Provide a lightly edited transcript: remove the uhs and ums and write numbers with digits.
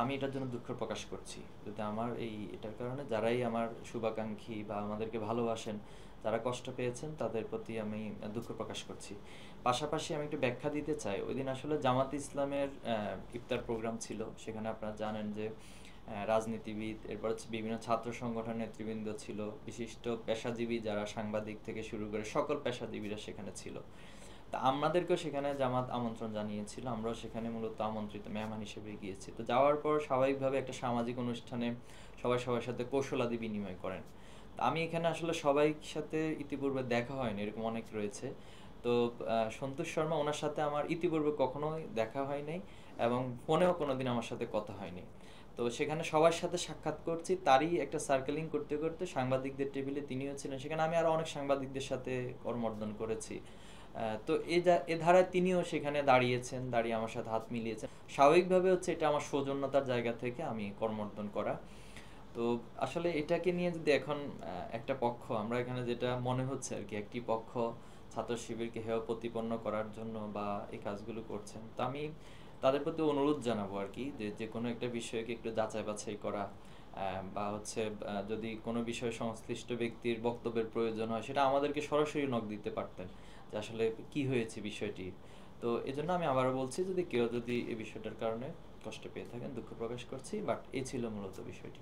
আমি এটার জন্য দুঃখ প্রকাশ করছি। যদি আমার এটার কারণে যারাই আমার শুভাকাঙ্ক্ষী বা আমাদেরকে ভালোবাসেন, যারা কষ্ট পেয়েছেন তাদের প্রতি আমি দুঃখ প্রকাশ করছি। পাশাপাশি আমি একটু ব্যাখ্যা দিতে চাই। ওইদিন আসলে জামাত ইসলামের ইফতার প্রোগ্রাম ছিল। সেখানে আপনারা জানেন যে রাজনীতিবিদ, এরপর হচ্ছে বিভিন্ন ছাত্র সংগঠনের নেতৃবৃন্দ ছিল, বিশিষ্ট পেশাজীবী যারা সাংবাদিক থেকে শুরু করে সকল পেশাজীবীরা সেখানে ছিল। তা আমাদেরকেও সেখানে জামাত আমন্ত্রণ জানিয়েছিল, আমরাও সেখানে মূলত আমন্ত্রিত মেহমান হিসেবে গিয়েছি। তো যাওয়ার পর স্বাভাবিকভাবে একটা সামাজিক অনুষ্ঠানে সবাই সবার সাথে কৌশলাদি বিনিময় করেন। তা আমি এখানে আসলে সবাই সাথে ইতিপূর্বে দেখা হয়নি, এরকম অনেক রয়েছে। তো সন্তোষ শর্মা, ওনার সাথে আমার ইতিপূর্বে কখনোই দেখা হয় নাই এবং ফোনেও কোনোদিন আমার সাথে কথা হয়নি। তো সেখানে সবার সাথে সাক্ষাৎ করছি, তারই একটা সার্কেলিং করতে করতে সাংবাদিকদের টেবিলে তিনিও ছিলেন সেখানে। আমি আরও অনেক সাংবাদিকদের সাথে করমর্দন করেছি। তো এ ধারায় তিনিও সেখানে দাঁড়িয়েছেন, দাঁড়িয়ে আমার সাথে হাত মিলিয়েছেন। স্বাভাবিকভাবে হচ্ছে এটা আমার সৌজন্যতার জায়গা থেকে আমি করমর্দন করা। তো আসলে এটাকে নিয়ে যদি এখন একটা পক্ষ, আমরা এখানে যেটা মনে হচ্ছে আর কি, একটি পক্ষ ছাত্র শিবিরকে হেয় প্রতিপন্ন করার জন্য বা এই কাজগুলো করছেন, তো আমি তাদের প্রতি অনুরোধ জানাবো আর কি, যে যে কোনো একটা বিষয়কে একটু যাচাই বাছাই করা, বা হচ্ছে যদি কোনো বিষয়ে সংশ্লিষ্ট ব্যক্তির বক্তব্যের প্রয়োজন হয় সেটা আমাদেরকে সরাসরি নক দিতে পারতেন, যে আসলে কি হয়েছে বিষয়টি। তো এজন্য আমি আবারও বলছি, যদি কেউ যদি এই বিষয়টার কারণে কষ্ট পেয়ে থাকেন দুঃখ প্রকাশ করছি, বাট এই ছিল মূলত বিষয়টি।